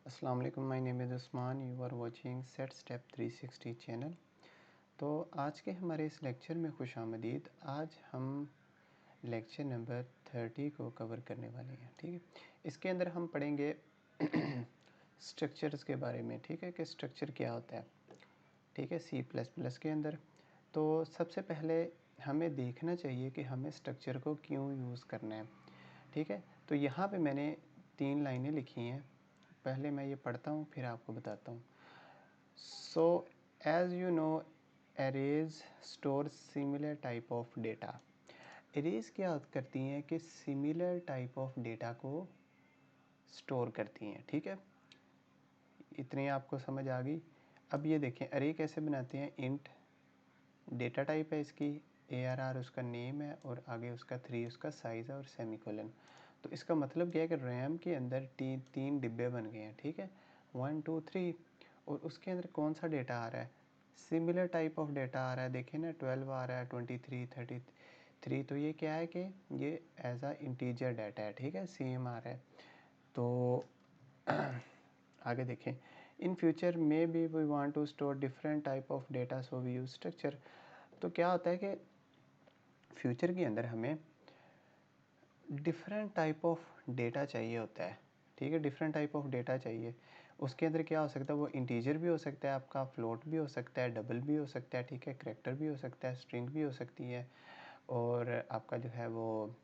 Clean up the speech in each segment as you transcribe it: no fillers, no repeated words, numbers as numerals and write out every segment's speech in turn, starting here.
अस्सलाम वालेकुम, my name is Usman, you are watching set step 360 channel. तो आज के हमारे इस लेक्चर में खुशामदीद। आज हम लेक्चर नंबर 30 को कवर करने वाले हैं। ठीक है, इसके अंदर हम पढ़ेंगे स्ट्रक्चर्स के बारे में। ठीक है, कि स्ट्रक्चर क्या होता है। ठीक है, C++ के अंदर। तो सबसे पहले हमें देखना चाहिए कि हमें स्ट्रक्चर को क्यों यूज़ करना है। ठीक है, तो यहाँ पे मैंने 3 लाइनें लिखी हैं। पहले मैं ये पढ़ता हूँ, फिर आपको बताता हूँ। So as you know, arrays store similar type of data. Arrays क्या करती हैं कि सिमिलर टाइप ऑफ डेटा को स्टोर करती हैं। ठीक है, इतनी आपको समझ आ गई। अब ये देखें, अरे कैसे बनाते हैं। इंट डेटा टाइप है इसकी, ARR उसका नेम है, और आगे उसका 3 उसका साइज़ है, और सेमीकोलन। तो इसका मतलब क्या है कि रैम के अंदर तीन डिब्बे बन गए हैं। ठीक है, 1 2 3, और उसके अंदर कौन सा डेटा आ रहा है, सिमिलर टाइप ऑफ डेटा आ रहा है। देखें ना, 12 आ रहा है, 23 33। तो ये क्या है कि ये एज आ इंटीजर डाटा है। ठीक है, सेम आ रहा है। तो आगे देखें, in future maybe we want to store different type of data, so we use structure. तो क्या होता है कि फ्यूचर के अंदर हमें डिफरेंट टाइप ऑफ डेटा चाहिए होता है। ठीक है, डिफरेंट टाइप ऑफ डेटा चाहिए। उसके अंदर क्या हो सकता है, वो इंटीजर भी हो सकता है, आपका फ्लोट भी हो सकता है, डबल भी हो सकता है। ठीक है, करैक्टर भी हो सकता है, स्ट्रिंग भी हो सकती है, और आपका जो है वो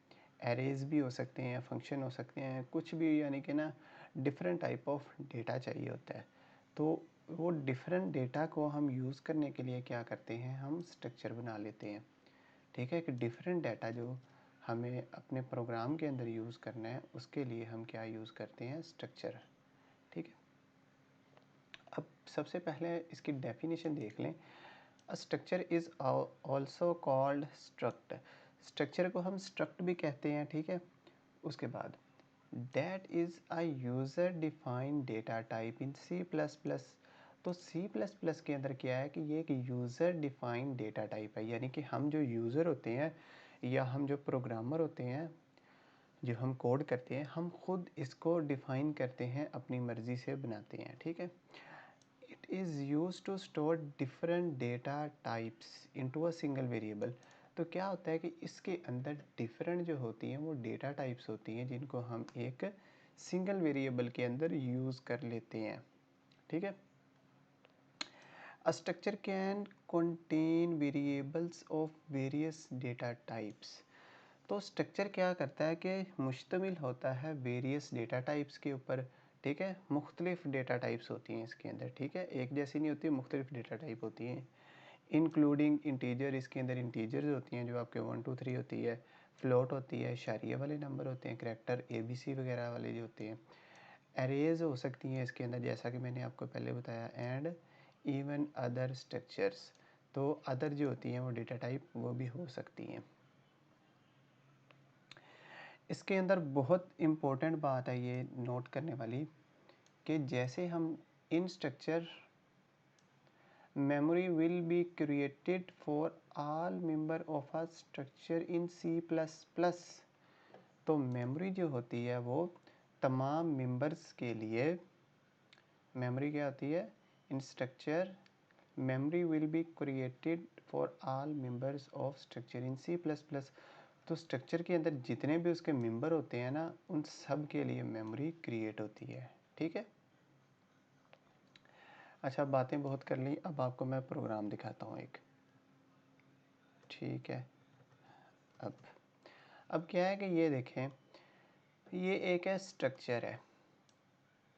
एरेज भी हो सकते हैं, फंक्शन हो सकते हैं, कुछ भी, यानी कि ना डिफरेंट टाइप ऑफ डेटा चाहिए होता है। तो वो डिफरेंट डेटा को हम यूज़ करने के लिए क्या करते हैं, हम स्ट्रक्चर बना लेते हैं। ठीक है, कि डिफरेंट डाटा जो हमें अपने प्रोग्राम के अंदर यूज़ करना है, उसके लिए हम क्या यूज़ करते हैं, स्ट्रक्चर। ठीक है, अब सबसे पहले इसकी डेफिनेशन देख लें। A structure is also called struct. Structure को हम स्ट्रक्ट भी कहते हैं। ठीक है, उसके बाद that is a user defined data type in C++। तो C++ के अंदर क्या है कि ये एक यूज़र डिफाइंड डेटा टाइप है, यानी कि हम जो यूज़र होते हैं या हम जो प्रोग्रामर होते हैं, जो हम कोड करते हैं, हम खुद इसको डिफ़ाइन करते हैं, अपनी मर्ज़ी से बनाते हैं। ठीक है, it is use to store different data types into a single variable. तो क्या होता है कि इसके अंदर डिफरेंट जो होती हैं वो डेटा टाइप्स होती हैं, जिनको हम एक सिंगल वेरिएबल के अंदर यूज़ कर लेते हैं। ठीक है, a structure can contain variables of various data types. तो स्ट्रक्चर क्या करता है कि मुश्तमिल होता है वेरियस डेटा टाइप्स के ऊपर। ठीक है, मुख्तलिफ डेटा टाइप्स होती हैं इसके अंदर। ठीक है, एक जैसी नहीं होती, मुख्तलिफ डेटा टाइप होती हैं, इंक्लूडिंग इंटीजर। इसके अंदर इंटीजर्स होती हैं जो आपके 1 2 3 होती है, फ्लोट होती है, इशारिया वाले नंबर होते हैं, करैक्टर ABC वगैरह वाले जो होते हैं, एरेज हो सकती हैं इसके अंदर, जैसा कि मैंने आपको पहले बताया, एंड इवन अदर स्ट्रक्चर्स। तो अदर जो होती हैं वो डेटा टाइप वो भी हो सकती हैं। इसके अंदर बहुत इम्पोर्टेंट बात है ये नोट करने वाली, कि जैसे हम इन structure memory will be created for all member of a structure in C++। तो मेमोरी जो होती है वो तमाम मेंबर्स के लिए, मेमोरी क्या होती है, इन structure memory will be created for all members of structure in C++। तो स्ट्रक्चर के अंदर जितने भी उसके मेंबर होते हैं ना, उन सब के लिए मेमोरी क्रिएट होती है। ठीक है, अच्छा, बातें बहुत कर ली, अब आपको मैं प्रोग्राम दिखाता हूँ एक। ठीक है, अब क्या है कि ये देखें, ये एक है स्ट्रक्चर है।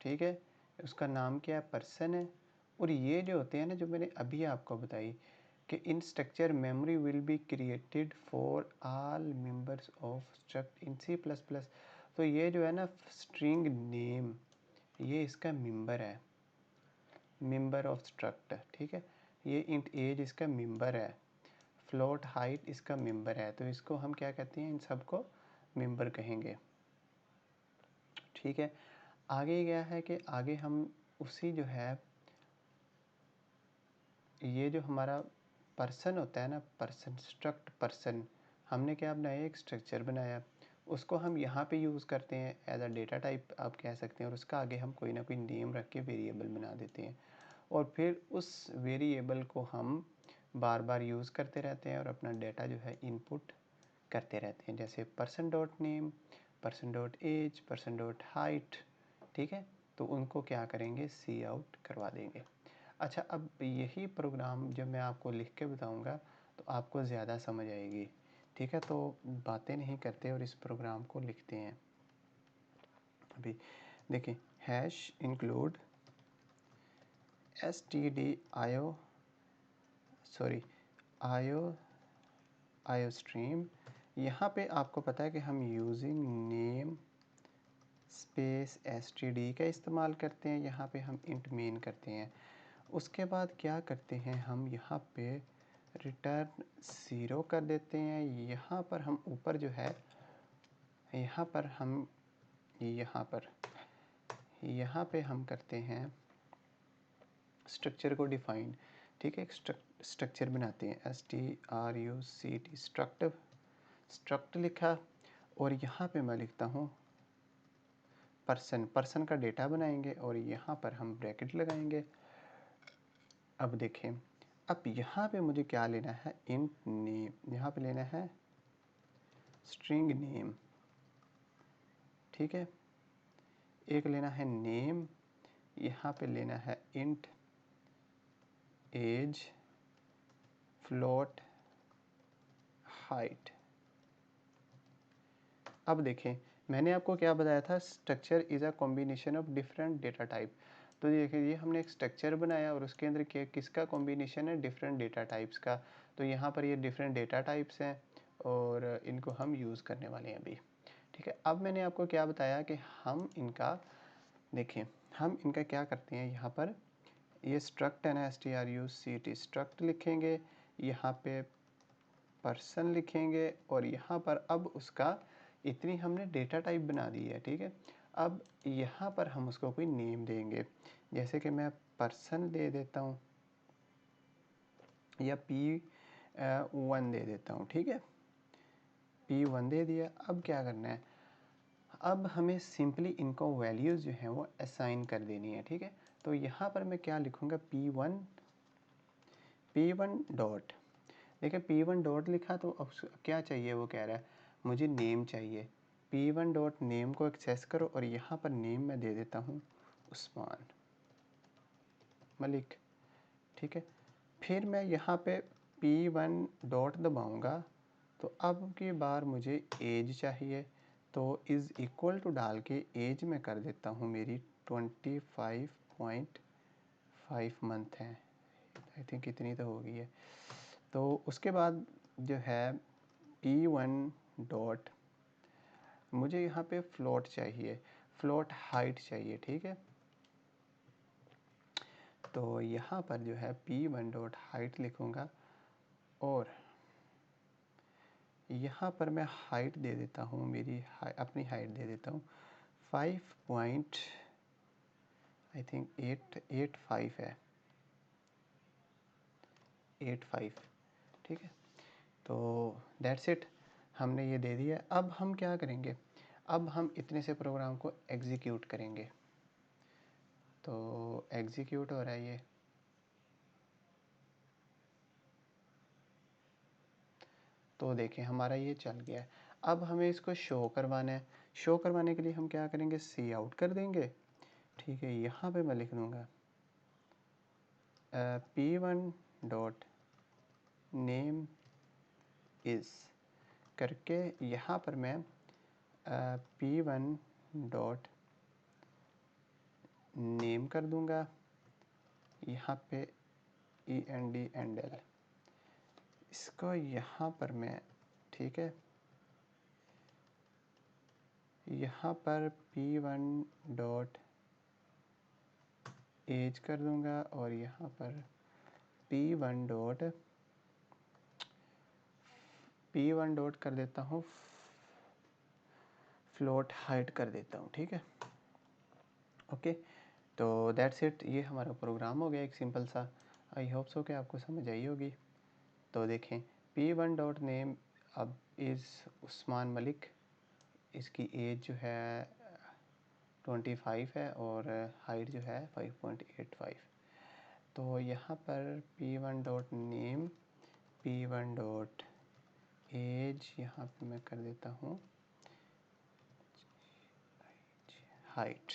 ठीक है, उसका नाम क्या है, पर्सन है। और ये जो होते हैं ना, जो मैंने अभी आपको बताई कि इन structure memory will be created for all members of struct in C++। तो ये जो है ना, स्ट्रिंग नेम, ये इसका मेंबर है, मेंबर ऑफ स्ट्रक्ट। ठीक है, ये इंट एज इसका मेंबर है, फ्लोट हाइट इसका मेंबर है। तो इसको हम क्या कहते हैं, इन सबको मेंबर कहेंगे। ठीक है, आगे क्या है कि आगे हम उसी जो है, ये जो हमारा पर्सन होता है ना, पर्सन, स्ट्रक्ट पर्सन, हमने क्या बनाया, एक स्ट्रक्चर बनाया। उसको हम यहाँ पे यूज़ करते हैं एज अ डेटा टाइप आप कह सकते हैं, और उसका आगे हम कोई ना कोई नेम रख के वेरिएबल बना देते हैं, और फिर उस वेरिएबल को हम बार बार यूज़ करते रहते हैं और अपना डेटा जो है इनपुट करते रहते हैं, जैसे person dot name, person dot age, person dot height, ठीक है। तो उनको क्या करेंगे, सी आउट करवा देंगे। अच्छा, अब यही प्रोग्राम जब मैं आपको लिख के बताऊंगा तो आपको ज़्यादा समझ आएगी, ठीक है। तो बातें नहीं करते और इस प्रोग्राम को लिखते हैं। अभी देखिए, hash include S T D आयो सॉरी आयो स्ट्रीम। यहाँ पे आपको पता है कि हम using name space S T D का इस्तेमाल करते हैं, यहाँ पे हम इंट मेन करते हैं। उसके बाद क्या करते हैं, हम यहाँ पे रिटर्न 0 कर देते हैं। यहाँ पर हम ऊपर जो है, यहाँ पर हम यहाँ पे हम करते हैं स्ट्रक्चर को डिफाइन, ठीक है। स्ट्रक्चर बनाते हैं, struct स्ट्रक्ट लिखा, और यहाँ पे मैं लिखता हूँ पर्सन का डेटा बनाएंगे, और यहाँ पर हम ब्रैकेट लगाएंगे। अब देखें, अब यहाँ पे मुझे क्या लेना है, इंट नेम, यहाँ पे लेना है स्ट्रिंग नेम, ठीक है। एक लेना है नेम, यहाँ पे लेना है इंट एज, फ्लोट, हाइट। अब देखें, मैंने आपको क्या बताया था, structure is a combination of different data type. तो देखिए, ये हमने एक स्ट्रक्चर बनाया और उसके अंदर किसका कॉम्बिनेशन है, डिफरेंट डेटा टाइप्स का। तो यहाँ पर ये डिफरेंट डेटा टाइप्स हैं और इनको हम यूज़ करने वाले हैं अभी, ठीक है। अब मैंने आपको क्या बताया कि हम इनका, देखिए हम इनका क्या करते हैं, यहाँ पर ये स्ट्रक्ट है ना, struct स्ट्रक्ट लिखेंगे, यहाँ पे पर्सन लिखेंगे, और यहाँ पर अब उसका इतनी हमने डेटा टाइप बना दी है, ठीक है। अब यहाँ पर हम उसको कोई नेम देंगे, जैसे कि मैं पर्सन दे देता हूँ या P1 दे देता हूँ, ठीक है। P1 दे दिया। अब क्या करना है, अब हमें सिंपली इनको वैल्यूज़ जो हैं वो असाइन कर देनी है, ठीक है। तो यहाँ पर मैं क्या लिखूँगा, P1 डॉट, देखिए P1 डॉट लिखा तो अब क्या चाहिए, वो कह रहा है मुझे नेम चाहिए। P1 डॉट नेम को एक्सेस करो, और यहाँ पर नेम मैं दे देता हूँ उस्मान मलिक, ठीक है। फिर मैं यहाँ पे P1 डॉट दबाऊँगा, तो अब की बार मुझे एज चाहिए, तो इज़ इक्वल टू डाल के एज में कर देता हूँ मेरी 25.5 मंथ है, आई थिंक इतनी तो हो गई है। तो उसके बाद जो है P1 डॉट, मुझे यहाँ पे फ्लोट चाहिए, फ्लोट हाइट चाहिए, ठीक है। तो यहाँ पर जो है P1 डॉट हाइट लिखूँगा, और यहाँ पर मैं हाइट दे देता हूँ, मेरी अपनी हाइट दे देता हूँ 5 आई थिंक 885 है, 85, ठीक है। तो दैट्स इट, हमने ये दे दिया। अब हम क्या करेंगे, अब हम इतने से प्रोग्राम को एग्जीक्यूट करेंगे। तो एग्जीक्यूट हो रहा है ये, तो देखें हमारा ये चल गया है। अब हमें इसको शो करवाना है, शो करवाने के लिए हम क्या करेंगे, सी आउट कर देंगे, ठीक है। यहाँ पे मैं लिख दूँगा P1 डॉट नेम इज़ करके, यहाँ पर मैं P1 डॉट नेम कर दूँगा, यहाँ पे ENDL, इसको यहाँ पर मैं, ठीक है, यहाँ पर P1 डॉट एज कर दूँगा, और यहाँ पर P1 डॉट कर देता हूँ, फ्लोट हाइट कर देता हूँ, ठीक है। ओके, तो दैट्स इट, ये हमारा प्रोग्राम हो गया एक सिंपल सा। आई होप सो कि आपको समझ आई होगी। तो देखें P1 डॉट नेम अब इज़ उस्मान मलिक, इसकी एज जो है 25 है और हाइट जो है 5.85। तो यहाँ पर p1 dot name, p1 dot as, यहाँ पे मैं कर देता हूँ हाइट।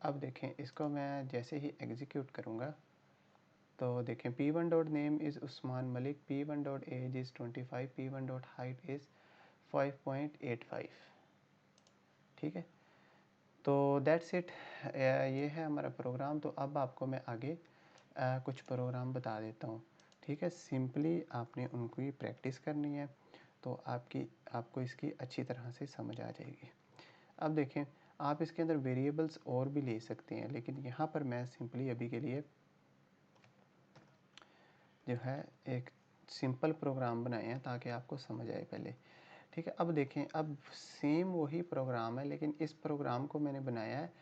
अब देखें इसको मैं जैसे ही एग्जीक्यूट करूँगा तो देखें p1 dot name is Usman Malik, p1 dot age is 25, p1 dot height is 5.85। ठीक है, तो दैट्स इट, ये है हमारा प्रोग्राम। तो अब आपको मैं आगे कुछ प्रोग्राम बता देता हूँ। ठीक है, सिंपली आपने उनको ही प्रैक्टिस करनी है तो आपको इसकी अच्छी तरह से समझ आ जाएगी। अब देखें, आप इसके अंदर वेरिएबल्स और भी ले सकते हैं, लेकिन यहाँ पर मैं सिंपली अभी के लिए जो है एक सिंपल प्रोग्राम बनाए हैं ताकि आपको समझ आए पहले। ठीक है, अब देखें, अब सेम वही प्रोग्राम है लेकिन इस प्रोग्राम को मैंने बनाया है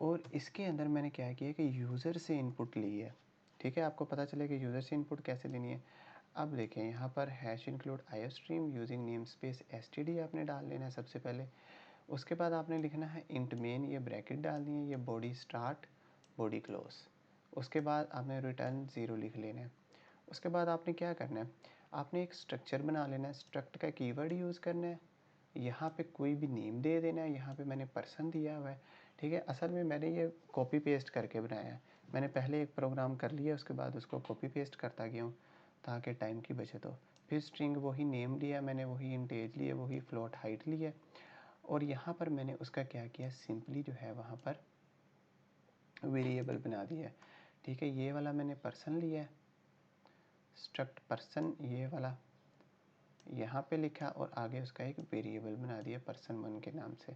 और इसके अंदर मैंने क्या किया कि यूज़र से इनपुट ली है। ठीक है, आपको पता चले कि यूज़र से इनपुट कैसे लेनी है। अब देखें यहाँ पर hash include iostream using name space STD आपने डाल लेना है सबसे पहले। उसके बाद आपने लिखना है इंट मेन, ये ब्रैकेट डालनी है, ये बॉडी स्टार्ट बॉडी क्लोज। उसके बाद आपने रिटर्न 0 लिख लेना है। उसके बाद आपने क्या करना है, आपने एक स्ट्रक्चर बना लेना है, स्ट्रक्ट का कीवर्ड यूज़ करना है, यहाँ पे कोई भी नेम दे देना है। यहाँ पे मैंने पर्सन दिया हुआ है। ठीक है, असल में मैंने ये कॉपी पेस्ट करके बनाया है। मैंने पहले एक प्रोग्राम कर लिया, उसके बाद उसको कॉपी पेस्ट करता गया हूँ ताकि टाइम की बचत हो। फिर स्ट्रिंग वही नेम लिया मैंने, वही इंट एज लिया, वही फ्लोट हाइट लिया और यहाँ पर मैंने उसका क्या किया, सिंपली जो है वहाँ पर वेरिएबल बना दिया है। ठीक है, ये वाला मैंने पर्सन लिया है, स्ट्रक्ट पर्सन ये वाला यहाँ पे लिखा और आगे उसका एक वेरिएबल बना दिया पर्सन1 के नाम से।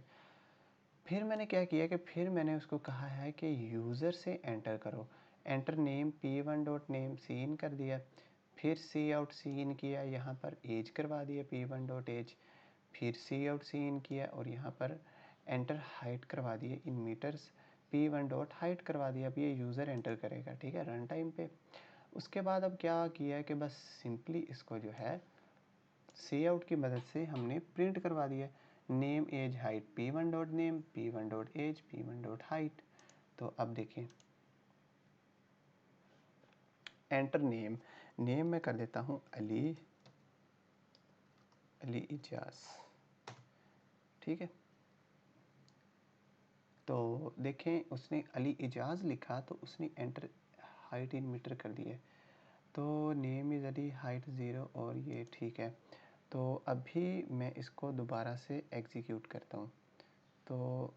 फिर मैंने क्या किया कि फिर मैंने उसको कहा है कि यूज़र से एंटर करो, enter name p1 dot name सी इन कर दिया, फिर सी आउट सी इन किया, यहाँ पर एज करवा दिया p1 डॉट एज, फिर सी आउट सी इन किया और यहाँ पर एंटर हाइट करवा दिए इन मीटर्स, p1 डॉट हाइट करवा दिया। अब ये यूज़र एंटर करेगा। ठीक है, रन टाइम पे। उसके बाद अब क्या किया कि बस सिंपली इसको जो है सी आउट की मदद से हमने प्रिंट करवा दिया, name age height p1 dot name, p1 dot age, p1 dot height. तो अब देखें एंटर नेम, नेम में कर देता हूँ अली, अली इजाज। ठीक है, तो देखें उसने अली इजाज लिखा तो उसने एंटर हाइट इन मीटर कर दिया। तो नेम इज़ अली, हाइट 0 और ये ठीक है। तो अभी मैं इसको दोबारा से एग्जीक्यूट करता हूँ। तो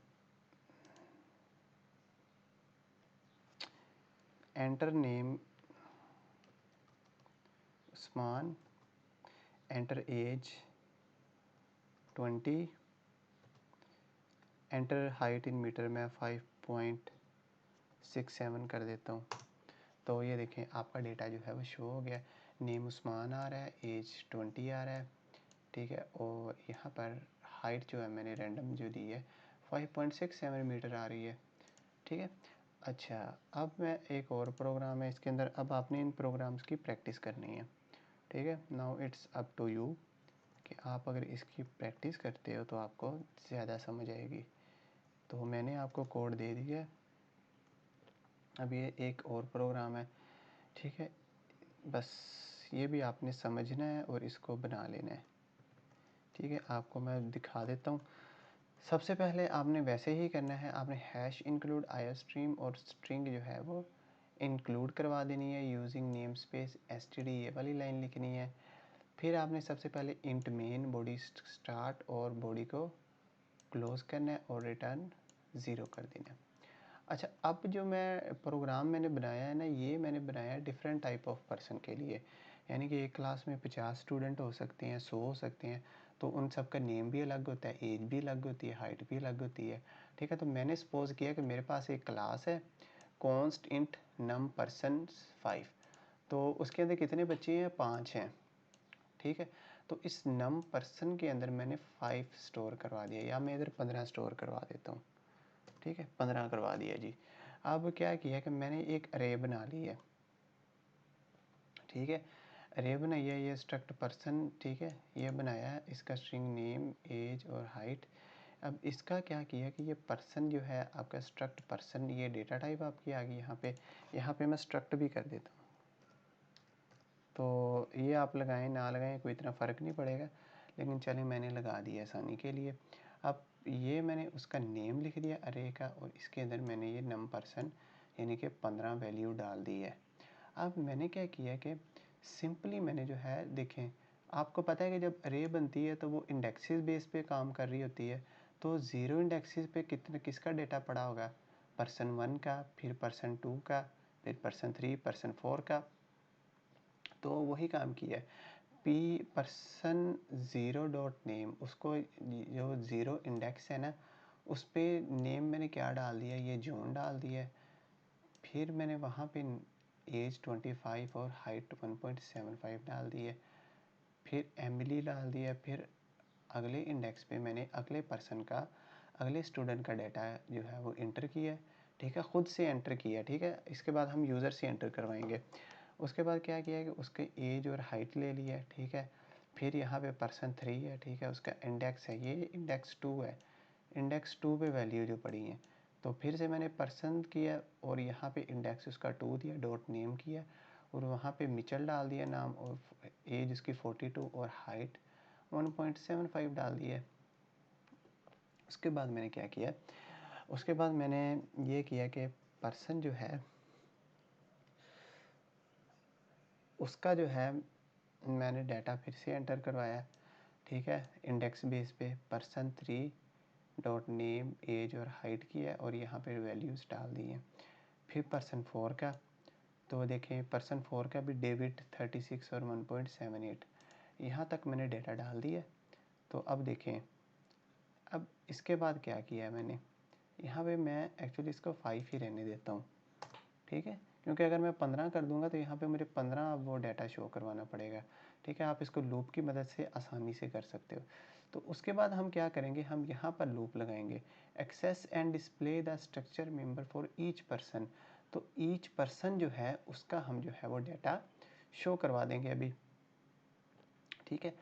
enter name Usman, enter age 20, enter height in metre में 5.67 कर देता हूँ। तो ये देखें आपका डेटा जो है वो शो हो गया। नेम उस्मान आ रहा है, एज 20 आ रहा है। ठीक है, और यहाँ पर हाइट जो है मैंने रैंडम जो दी है 5.67 मीटर आ रही है। ठीक है, अच्छा अब मैं एक और प्रोग्राम है इसके अंदर, अब आपने इन प्रोग्राम्स की प्रैक्टिस करनी है। ठीक है, now it's up to you कि आप अगर इसकी प्रैक्टिस करते हो तो आपको ज़्यादा समझ आएगी। तो मैंने आपको कोड दे दिया है। अब ये एक और प्रोग्राम है। ठीक है, बस ये भी आपने समझना है और इसको बना लेना है। ठीक है, आपको मैं दिखा देता हूँ। सबसे पहले आपने वैसे ही करना है, आपने हैश इंक्लूड आईओस्ट्रीम और स्ट्रिंग जो है वो इंक्लूड करवा देनी है यूजिंग नेम स्पेस एसटीडी, ये वाली लाइन लिखनी है। फिर आपने सबसे पहले इंट मेन बॉडी स्टार्ट और बॉडी को क्लोज करना है और रिटर्न 0 कर देना है। अच्छा, अब जो मैं प्रोग्राम मैंने बनाया है ना, ये मैंने बनाया है डिफरेंट टाइप ऑफ पर्सन के लिए। यानी कि एक क्लास में 50 स्टूडेंट हो सकते हैं, 100 हो सकते हैं। तो उन सब का नेम भी अलग होता है, एज भी अलग होती है, हाइट भी अलग होती है। ठीक है, तो मैंने सपोज किया कि मेरे पास एक क्लास है कॉन्स्ट इंट नम पर्सन 5। तो उसके अंदर कितने बच्चे हैं, 5 हैं। ठीक है, तो इस नम पर्सन के अंदर मैंने 5 स्टोर करवा दिया, या मैं इधर 15 स्टोर करवा देता हूँ। ठीक है, 15 करवा दिया जी। अब क्या किया कि मैंने एक अरे बना ली है। ठीक है, अरे बनाइए, ये स्ट्रक्ट पर्सन, ठीक है, ये बनाया है, इसका स्ट्रिंग नेम एज और हाइट अब इसका क्या किया कि ये पर्सन जो है आपका स्ट्रक्ट पर्सन, ये डेटा टाइप आपकी आ गई यहाँ पे मैं स्ट्रक्ट भी कर देता हूँ। तो ये आप लगाएं ना लगाएं कोई इतना फ़र्क नहीं पड़ेगा, लेकिन चलें मैंने लगा दिया आसानी के लिए। अब ये मैंने उसका नेम लिख दिया अरे का, और इसके अंदर मैंने ये नम पर्सन यानी कि 15 वैल्यू डाल दी है। अब मैंने क्या किया कि सिंपली मैंने जो है देखें, आपको पता है कि जब अरे बनती है तो वो इंडेक्सेस बेस पे काम कर रही होती है। तो ज़ीरो इंडेक्सेस पे किसका डेटा पड़ा होगा, पर्सन 1 का, फिर पर्सन 2 का, फिर पर्सन 3, पर्सन 4 का। तो वही काम किया है। P person zero dot name, उसको जो ज़ीरो इंडेक्स है ना उस पर नेम मैंने क्या डाल दिया, ये जॉन डाल दिया। फिर मैंने वहाँ पे एज 25 और हाइट 1.75 डाल दी है। फिर एमिली डाल दिया। फिर अगले इंडेक्स पे मैंने अगले पर्सन का, अगले स्टूडेंट का डाटा जो है वो इंटर किया, ठीक है, ख़ुद से एंटर किया, ठीक है। इसके बाद हम यूज़र से एंटर करवाएंगे। उसके बाद क्या किया कि उसके एज और हाइट ले लिया, ठीक है। फिर यहाँ पे पर्सन 3 है, ठीक है, उसका इंडेक्स है, ये इंडेक्स 2 है, इंडेक्स 2 पे वैल्यू जो पड़ी हैं। तो फिर से मैंने पर्सन किया और यहाँ पे इंडेक्स उसका 2 दिया, डॉट नेम किया, और वहाँ पे मिचल डाल दिया नाम, और एज उसकी 42 और हाइट 1.75 डाल दिया। उसके बाद मैंने क्या किया, उसके बाद मैंने ये किया कि पर्सन जो है उसका जो है मैंने डाटा फिर से एंटर करवाया, ठीक है, इंडेक्स बेस पे पर्सन 3 डॉट नेम एज और हाइट किया, और यहाँ पे वैल्यूज़ डाल दी हैं। फिर पर्सन 4 का, तो देखें पर्सन 4 का भी डेविड 36 और 1.78, यहाँ तक मैंने डेटा डाल दिया। तो अब देखें, अब इसके बाद क्या किया है मैंने, यहाँ पे मैं एक्चुअली इसको 5 ही रहने देता हूँ, ठीक है, क्योंकि अगर मैं 15 कर दूंगा तो यहाँ पे मुझे 15 वो डाटा शो करवाना पड़ेगा, ठीक है। आप इसको लूप की मदद से आसानी से कर सकते हो। तो उसके बाद हम क्या करेंगे, हम यहाँ पर लूप लगाएंगे, access and display the structure member for each person. तो ईच पर्सन जो है उसका हम जो है वो डाटा शो करवा देंगे अभी, ठीक है।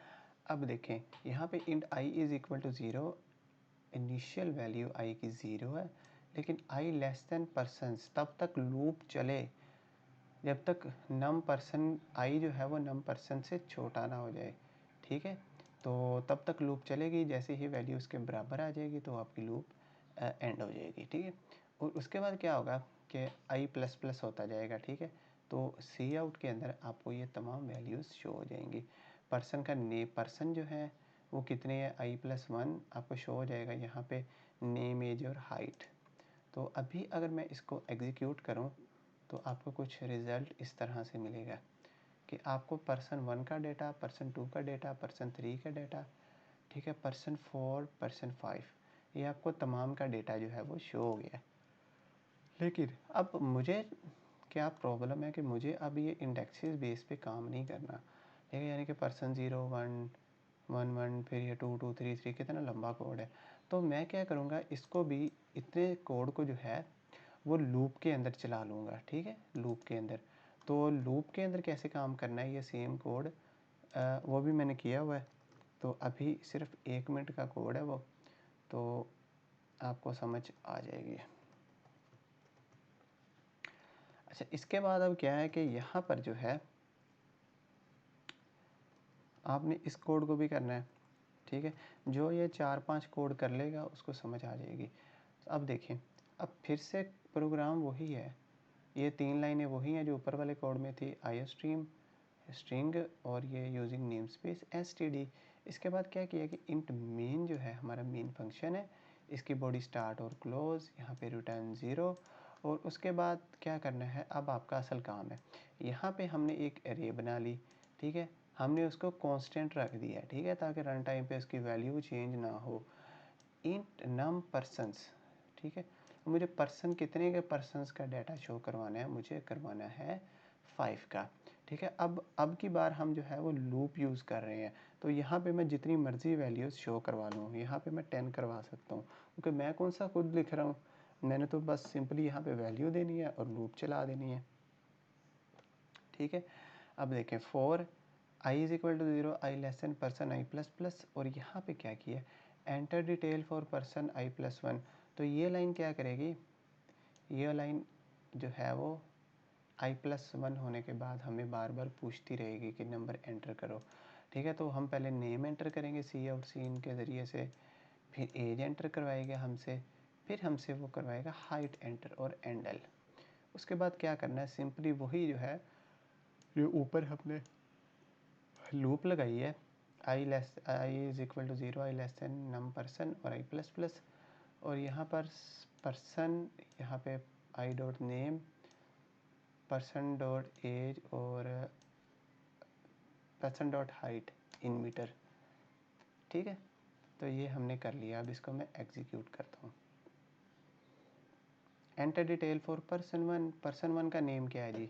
अब देखें यहाँ पे int I is equal to 0, initial value I की 0 है, लेकिन आई लेस देन पर्सनस तब तक लूप चले जब तक नम पर्सन आई जो है वो नम पर्सन से छोटा ना हो जाए, ठीक है। तो तब तक लूप चलेगी, जैसे ही वैल्यू उसके बराबर आ जाएगी तो आपकी लूप एंड हो जाएगी, ठीक है। और उसके बाद क्या होगा कि आई प्लस प्लस होता जाएगा, ठीक है। तो सी आउट के अंदर आपको ये तमाम वैल्यूज़ शो हो जाएंगी। पर्सन का पर्सन जो है वो कितने है, आई प्लस 1 आपको शो हो जाएगा यहाँ पे, नेम एज और हाइट। तो अभी अगर मैं इसको एग्जीक्यूट करूँ तो आपको कुछ रिज़ल्ट इस तरह से मिलेगा कि आपको पर्सन 1 का डेटा, पर्सन 2 का डेटा, पर्सन 3 का डेटा, ठीक है, पर्सन 4, पर्सन 5, ये आपको तमाम का डेटा जो है वो शो हो गया। लेकिन अब मुझे क्या प्रॉब्लम है कि मुझे अब ये इंडेक्सेस बेस पे काम नहीं करना, ठीक है। यानी कि पर्सन 0, 1, 1, 1, फिर ये 2, 2, 3, 3, कितना लंबा कोड है। तो मैं क्या करूँगा, इसको भी इतने कोड को जो है वो लूप के अंदर चला लूँगा, ठीक है, लूप के अंदर। तो लूप के अंदर कैसे काम करना है, ये सेम कोड वो भी मैंने किया हुआ है। तो अभी सिर्फ 1 मिनट का कोड है वो, तो आपको समझ आ जाएगी। अच्छा, इसके बाद अब क्या है कि यहाँ पर जो है आपने इस कोड को भी करना है, ठीक है। जो ये 4-5 कोड कर लेगा उसको समझ आ जाएगी। अब देखें, अब फिर से प्रोग्राम वही है, ये 3 लाइनें वही हैं जो ऊपर वाले कोड में थी, आई स्ट्रीम, स्ट्रिंग, और ये यूजिंग नेम स्पेस std। इसके बाद क्या किया कि इंट मेन जो है हमारा मेन फंक्शन है, इसकी बॉडी स्टार्ट और क्लोज, यहाँ पे रिटर्न 0। और उसके बाद क्या करना है, अब आपका असल काम है, यहाँ पे हमने एक एरे बना ली, ठीक है, हमने उसको कांस्टेंट रख दिया, ठीक है, ताकि रन टाइम पे उसकी वैल्यू चेंज ना हो। इंट नम पर्सनस, ठीक है, मुझे पर्सन कितने के पर्सनस का डाटा शो करवाना है, मुझे करवाना है 5 का, ठीक है। अब की बार हम जो है वो लूप यूज़ कर रहे हैं, तो यहाँ पे मैं जितनी मर्ज़ी वैल्यूज़ शो करवा लूँ, यहाँ पे मैं 10 करवा सकता हूँ, क्योंकि मैं कौन सा खुद लिख रहा हूँ, मैंने तो बस सिंपली यहाँ पे वैल्यू देनी है और लूप चला देनी है, ठीक है। अब देखें, for I is equal to 0, I less than person I plus plus, और यहाँ पे क्या किया, enter detail for person i+1, तो ये लाइन क्या करेगी, ये लाइन जो है वो i+1 होने के बाद हमें बार बार पूछती रहेगी कि नंबर एंटर करो, ठीक है। तो हम पहले नेम एंटर करेंगे सी आउट सीन के ज़रिए से, फिर एज एंटर करवाएगा हमसे, फिर हमसे वो करवाएगा हाइट एंटर और एंडल। उसके बाद क्या करना है, सिंपली वही जो है जो ऊपर हमने लूप लगाई है, i is equal to 0, i less than num person और i++, और यहाँ पर पर्सन, यहाँ पे i dot name, person dot age और person dot height in meter, ठीक है। तो ये हमने कर लिया। अब इसको मैं एग्जीक्यूट करता हूँ। Enter detail for person 1, person 1 का नेम क्या है जी,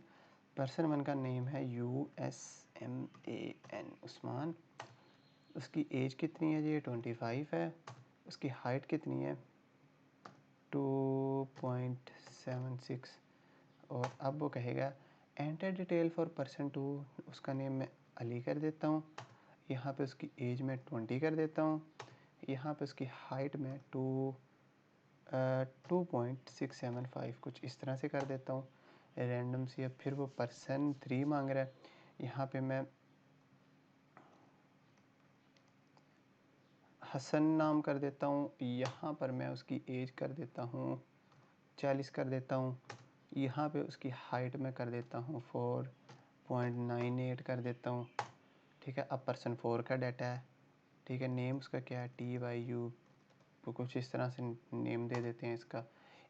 पर्सन 1 का नेम है USMAN, उस्मान। उसकी एज कितनी है जी, 25 है। उसकी हाइट कितनी है, 2.76। और अब वो कहेगा एंटर डिटेल फॉर पर्सन 2, उसका नेम मैं अली कर देता हूँ। यहाँ पे उसकी एज में 20 कर देता हूँ। यहाँ पे उसकी हाइट में 2.675 कुछ इस तरह से कर देता हूँ रैंडम सी। अब फिर वो पर्सन 3 मांग रहा है, यहाँ पे मैं हसन नाम कर देता हूँ। यहाँ पर मैं उसकी एज कर देता हूँ 40 कर देता हूँ। यहाँ पे उसकी हाइट में कर देता हूँ 4.98 कर देता हूँ, ठीक है। अब पर्सन 4 का डाटा है, ठीक है। नेम उसका क्या है, TYU, तो कुछ इस तरह से नेम दे देते हैं इसका।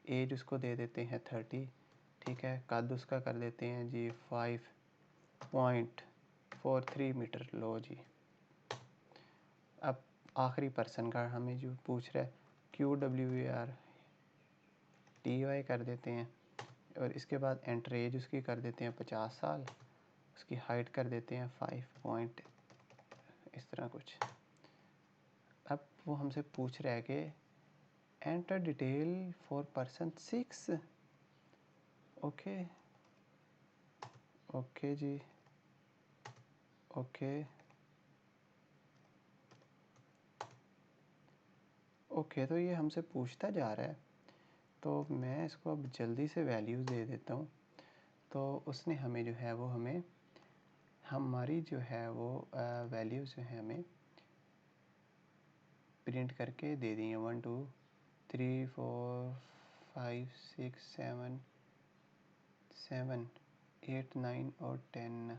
एज उसको दे देते हैं 30, ठीक है। कद उसका कर देते हैं जी 5.43 मीटर, लो जी। अब आखिरी पर्सन का हमें जो पूछ रहा है, QWERTY कर देते हैं, और इसके बाद एंटर एज उसकी कर देते हैं 50 साल। उसकी हाइट कर देते हैं 5 पॉइंट इस तरह कुछ। अब वो हमसे पूछ रहा है कि enter detail for person 6, okay okay जी, ओके ओके। तो ये हमसे पूछता जा रहा है, तो मैं इसको अब जल्दी से वैल्यूज़ दे देता हूँ। तो उसने हमें जो है वो हमें हमारी जो है वो वैल्यूज़ जो है हमें प्रिंट करके दे दी हैं। 1 2 3 4 5 6 7 7 8 9 और 10,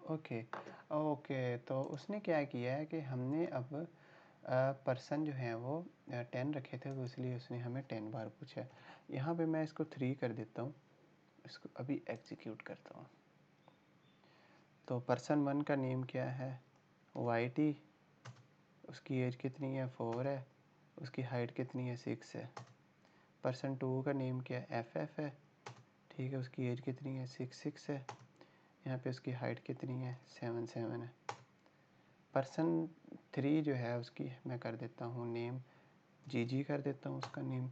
ओके ओके। तो उसने क्या किया है कि हमने अब पर्सन जो है वो 10 रखे थे, तो इसलिए उसने हमें 10 बार पूछा है। यहाँ पे मैं इसको 3 कर देता हूँ, इसको अभी एग्जीक्यूट करता हूँ। तो पर्सन 1 का नेम क्या है, YT, उसकी एज कितनी है, 4 है। उसकी हाइट कितनी है, 6 है। पर्सन 2 का नेम क्या है, FF है, ठीक है। उसकी एज कितनी है, 6 है। यहाँ पे उसकी हाइट कितनी है, 7 है। पर्सन 3 जो है उसकी मैं कर देता हूँ नेम GG कर देता हूँ उसका नेम।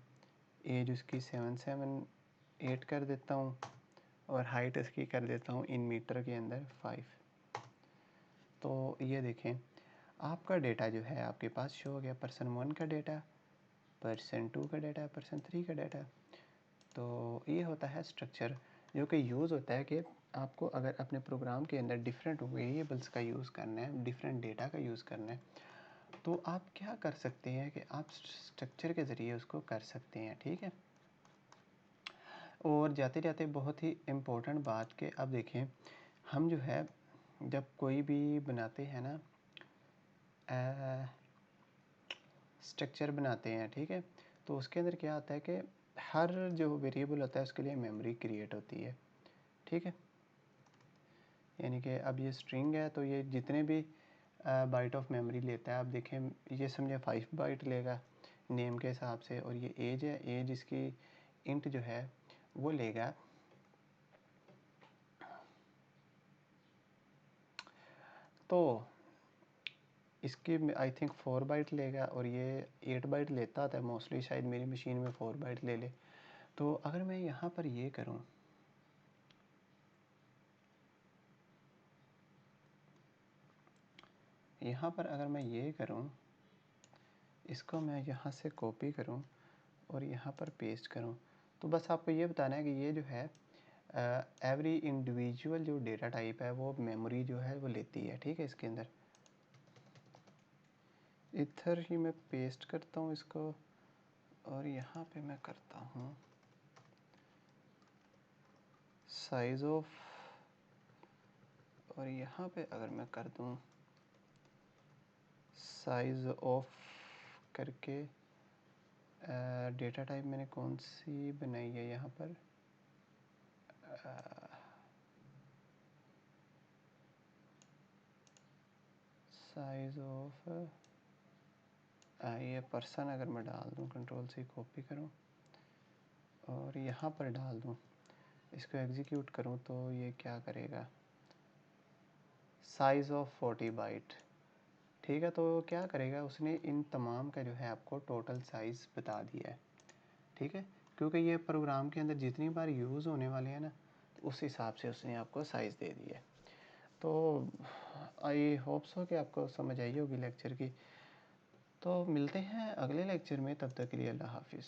एज उसकी 7 कर देता हूँ, और हाइट इसकी कर देता हूँ इन मीटर के अंदर 5। तो ये देखें, आपका डेटा जो है आपके पास शो हो गया। पर्सन 1 का डेटा, पर्सन 2 का डेटा, पर्सन 3 का डेटा। तो ये होता है स्ट्रक्चर जो कि यूज़ होता है कि आपको अगर अपने प्रोग्राम के अंदर डिफरेंट वेरिएबल्स का यूज़ करना है, डिफरेंट डेटा का यूज़ करना है, तो आप क्या कर सकते हैं कि आप स्ट्रक्चर के ज़रिए उसको कर सकते हैं, ठीक है। और जाते जाते बहुत ही इम्पोर्टेंट बात कि अब देखें, हम जो है जब कोई भी बनाते हैं ना स्ट्रक्चर बनाते हैं, ठीक है, तो उसके अंदर क्या होता है कि हर जो वेरिएबल होता है उसके लिए मेमोरी क्रिएट होती है, ठीक है। यानी कि अब ये स्ट्रिंग है, तो ये जितने भी बाइट ऑफ मेमोरी लेता है, आप देखें ये समझे 5 बाइट लेगा नेम के हिसाब से। और ये एज है, एज इसकी इंट जो है वो लेगा तो इसकी आई थिंक 4 बाइट लेगा, और ये 8 बाइट लेता था मोस्टली, शायद मेरी मशीन में 4 बाइट ले ले। तो अगर मैं यहाँ पर ये करूँ, यहाँ पर अगर मैं ये करूँ इसको मैं यहाँ से कॉपी करूँ और यहाँ पर पेस्ट करूँ। तो बस आपको ये बताना है कि ये जो है एवरी इंडिविजुअल जो डेटा टाइप है वो मेमोरी जो है वो लेती है, ठीक है। इसके अंदर इधर ही मैं पेस्ट करता हूँ इसको और यहाँ पे मैं करता हूँ साइज़ ऑफ, और यहाँ पे अगर मैं कर दूँ साइज़ ऑफ करके डेटा टाइप मैंने कौन सी बनाई है यहाँ पर, साइज़ ऑफ ये पर्सन अगर मैं डाल दूँ, कंट्रोल से कॉपी करूँ और यहाँ पर डाल दूँ, इसको एग्जीक्यूट करूँ तो ये क्या करेगा, साइज़ ऑफ 40 बाइट, ठीक है। तो क्या करेगा, उसने इन तमाम का जो है आपको टोटल साइज़ बता दिया है, ठीक है। क्योंकि ये प्रोग्राम के अंदर जितनी बार यूज़ होने वाले हैं ना, तो उस हिसाब से उसने आपको साइज़ दे दी है। तो आई होप सो कि आपको समझ आई होगी लेक्चर की। तो मिलते हैं अगले लेक्चर में, तब तक के लिए अल्लाह हाफिज़।